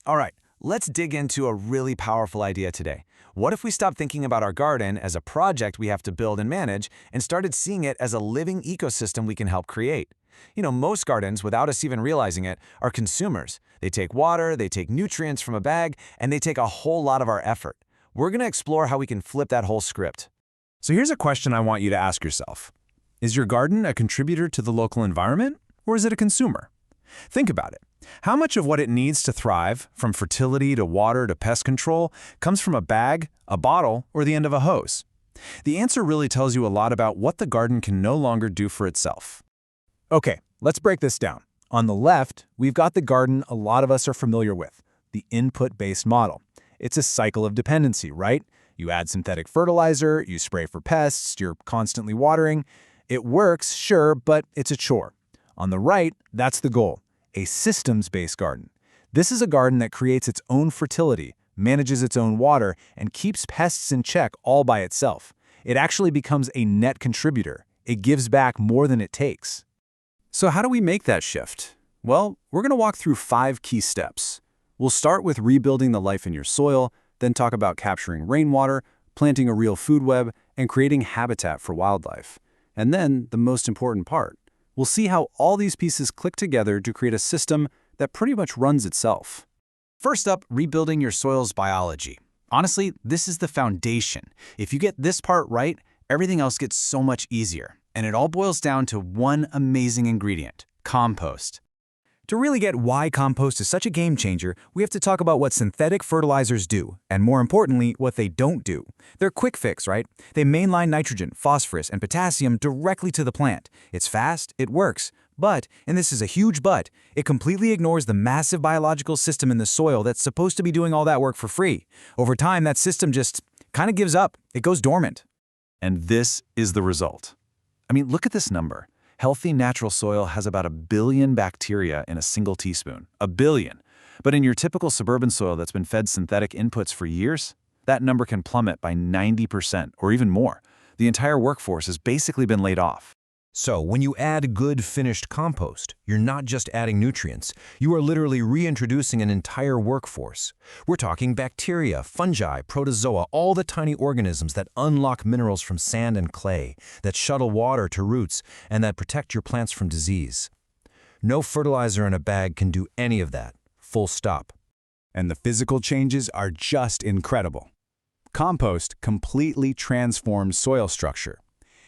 All right, let's dig into a really powerful idea today. What if we stopped thinking about our garden as a project we have to build and manage and started seeing it as a living ecosystem we can help create? Most gardens, without us even realizing it, are consumers. They take water, they take nutrients from a bag, and they take a whole lot of our effort. We're going to explore how we can flip that whole script. So here's a question I want you to ask yourself. Is your garden a contributor to the local environment, or is it a consumer? Think about it. How much of what it needs to thrive, from fertility to water to pest control, comes from a bag, a bottle, or the end of a hose? The answer really tells you a lot about what the garden can no longer do for itself. Okay, let's break this down. On the left, we've got the garden a lot of us are familiar with, the input-based model. It's a cycle of dependency, right? You add synthetic fertilizer, you spray for pests, you're constantly watering. It works, sure, but it's a chore. On the right, that's the goal, a systems-based garden. This is a garden that creates its own fertility, manages its own water, and keeps pests in check all by itself. It actually becomes a net contributor. It gives back more than it takes. So how do we make that shift? Well, we're going to walk through 5 key steps. We'll start with rebuilding the life in your soil, then talk about capturing rainwater, planting a real food web, and creating habitat for wildlife. And then, the most important part, we'll see how all these pieces click together to create a system that pretty much runs itself. First up, rebuilding your soil's biology. Honestly, this is the foundation. If you get this part right, everything else gets so much easier. And it all boils down to one amazing ingredient: compost. To really get why compost is such a game changer, we have to talk about what synthetic fertilizers do, and more importantly, what they don't do. They're a quick fix, right? They mainline nitrogen, phosphorus, and potassium directly to the plant. It's fast, it works, but, and this is a huge but, it completely ignores the massive biological system in the soil that's supposed to be doing all that work for free. Over time, that system just kind of gives up. It goes dormant. And this is the result. I mean, look at this number. Healthy natural soil has about 1 billion bacteria in a single teaspoon. 1 billion. But in your typical suburban soil that's been fed synthetic inputs for years, that number can plummet by 90% or even more. The entire workforce has basically been laid off. So when you add good finished compost, you're not just adding nutrients, you are literally reintroducing an entire workforce. We're talking bacteria, fungi, protozoa, all the tiny organisms that unlock minerals from sand and clay, that shuttle water to roots, and that protect your plants from disease. No fertilizer in a bag can do any of that. Full stop. And the physical changes are just incredible. Compost completely transforms soil structure.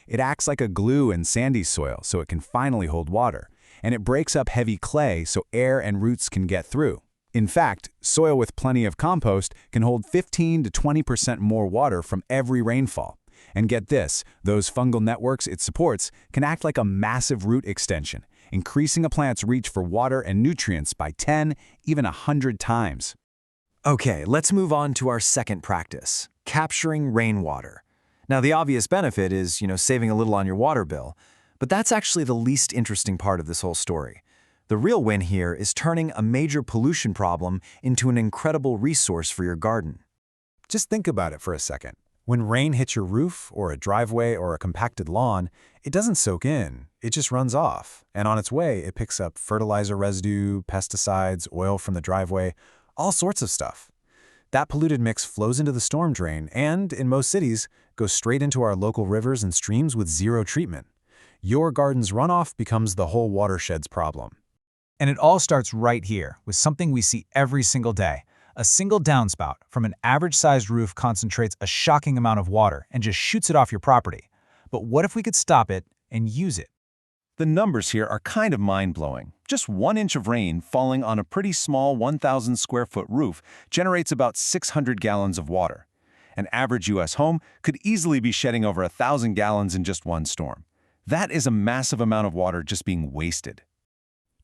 It acts like a glue in sandy soil so it can finally hold water, and it breaks up heavy clay so air and roots can get through. In fact, soil with plenty of compost can hold 15 to 20% more water from every rainfall. And get this, those fungal networks it supports can act like a massive root extension, increasing a plant's reach for water and nutrients by 10, even 100 times. Okay, let's move on to our second practice, capturing rainwater. Now, the obvious benefit is, saving a little on your water bill, but that's actually the least interesting part of this whole story. The real win here is turning a major pollution problem into an incredible resource for your garden. Just think about it for a second. When rain hits your roof or a driveway or a compacted lawn, it doesn't soak in, it just runs off. And on its way, it picks up fertilizer residue, pesticides, oil from the driveway, all sorts of stuff. That polluted mix flows into the storm drain and, in most cities, goes straight into our local rivers and streams with zero treatment. Your garden's runoff becomes the whole watershed's problem. And it all starts right here with something we see every single day. A single downspout from an average-sized roof concentrates a shocking amount of water and just shoots it off your property. But what if we could stop it and use it? The numbers here are kind of mind-blowing. Just 1 inch of rain falling on a pretty small 1,000 square foot roof generates about 600 gallons of water. An average U.S. home could easily be shedding over 1,000 gallons in just one storm. That is a massive amount of water just being wasted.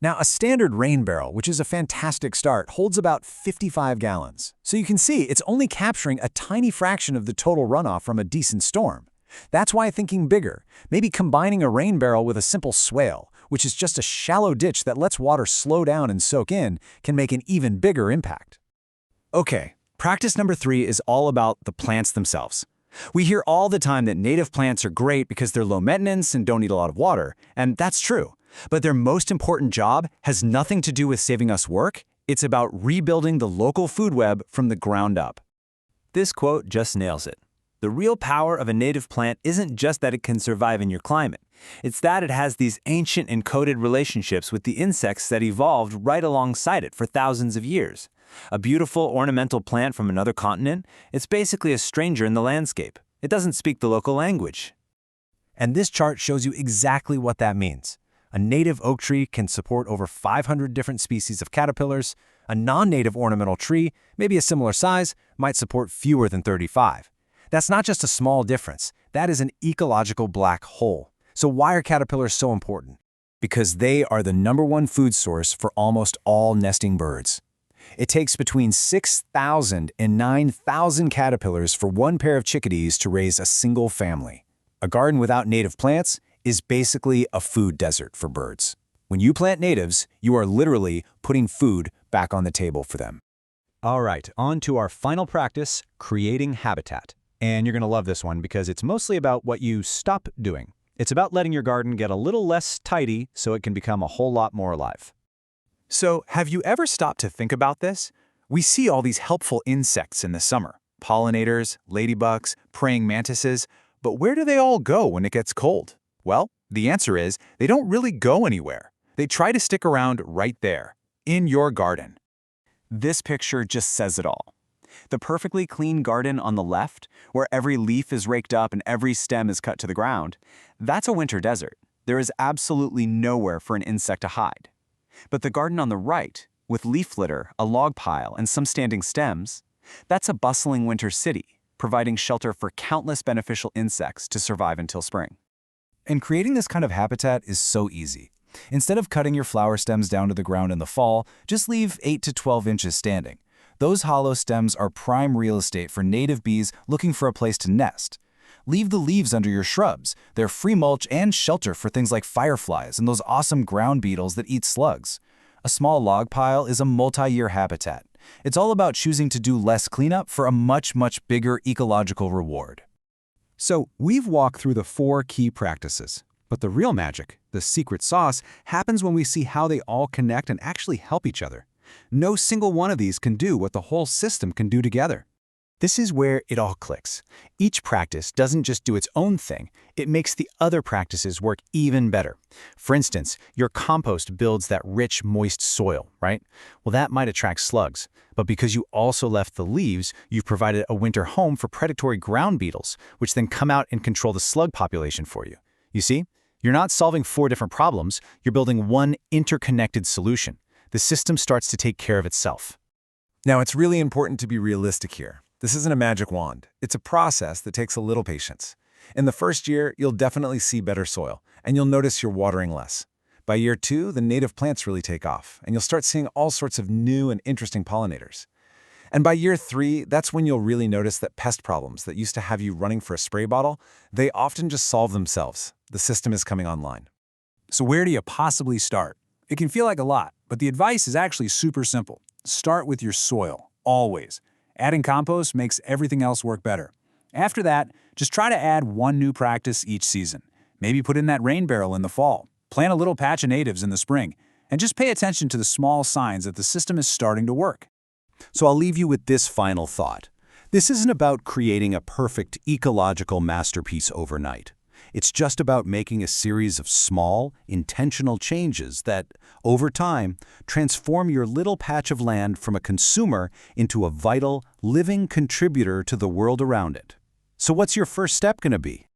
Now, a standard rain barrel, which is a fantastic start, holds about 55 gallons. So you can see it's only capturing a tiny fraction of the total runoff from a decent storm. That's why thinking bigger, maybe combining a rain barrel with a simple swale, which is just a shallow ditch that lets water slow down and soak in, can make an even bigger impact. Okay, practice number 3 is all about the plants themselves. We hear all the time that native plants are great because they're low maintenance and don't need a lot of water, and that's true. But their most important job has nothing to do with saving us work, It's about rebuilding the local food web from the ground up. This quote just nails it. The real power of a native plant isn't just that it can survive in your climate. It's that it has these ancient encoded relationships with the insects that evolved right alongside it for thousands of years. A beautiful ornamental plant from another continent, it's basically a stranger in the landscape. It doesn't speak the local language. And this chart shows you exactly what that means. A native oak tree can support over 500 different species of caterpillars. A non-native ornamental tree, maybe a similar size, might support fewer than 35. That's not just a small difference. That is an ecological black hole. So why are caterpillars so important? Because they are the #1 food source for almost all nesting birds. It takes between 6,000 and 9,000 caterpillars for one pair of chickadees to raise a single family. A garden without native plants is basically a food desert for birds. When you plant natives, you are literally putting food back on the table for them. All right, on to our final practice, creating habitat. And you're going to love this one because it's mostly about what you stop doing. It's about letting your garden get a little less tidy so it can become a whole lot more alive. So, have you ever stopped to think about this? We see all these helpful insects in the summer. Pollinators, ladybugs, praying mantises. But where do they all go when it gets cold? Well, the answer is they don't really go anywhere. They try to stick around right there, in your garden. This picture just says it all. The perfectly clean garden on the left, where every leaf is raked up and every stem is cut to the ground, that's a winter desert. There is absolutely nowhere for an insect to hide. But the garden on the right, with leaf litter, a log pile, and some standing stems, that's a bustling winter city, providing shelter for countless beneficial insects to survive until spring. And creating this kind of habitat is so easy. Instead of cutting your flower stems down to the ground in the fall, just leave 8 to 12 inches standing. Those hollow stems are prime real estate for native bees looking for a place to nest. Leave the leaves under your shrubs. They're free mulch and shelter for things like fireflies and those awesome ground beetles that eat slugs. A small log pile is a multi-year habitat. It's all about choosing to do less cleanup for a much, much bigger ecological reward. So, we've walked through the 4 key practices. But the real magic, the secret sauce, happens when we see how they all connect and actually help each other. No single one of these can do what the whole system can do together. This is where it all clicks. Each practice doesn't just do its own thing, it makes the other practices work even better. For instance, your compost builds that rich, moist soil, right? Well, that might attract slugs, but because you also left the leaves, you've provided a winter home for predatory ground beetles, which then come out and control the slug population for you. You see? You're not solving 4 different problems, you're building one interconnected solution. The system starts to take care of itself. Now, it's really important to be realistic here. This isn't a magic wand. It's a process that takes a little patience. In the first year, you'll definitely see better soil, and you'll notice you're watering less. By year 2, the native plants really take off, and you'll start seeing all sorts of new and interesting pollinators. And by year 3, that's when you'll really notice that pest problems that used to have you running for a spray bottle, they often just solve themselves. The system is coming online. So where do you possibly start? It can feel like a lot, but the advice is actually super simple. Start with your soil, always. Adding compost makes everything else work better. After that, just try to add one new practice each season. Maybe put in that rain barrel in the fall, plant a little patch of natives in the spring, and just pay attention to the small signs that the system is starting to work. So I'll leave you with this final thought. This isn't about creating a perfect ecological masterpiece overnight. It's just about making a series of small, intentional changes that, over time, transform your little patch of land from a consumer into a vital, living contributor to the world around it. So what's your first step going to be?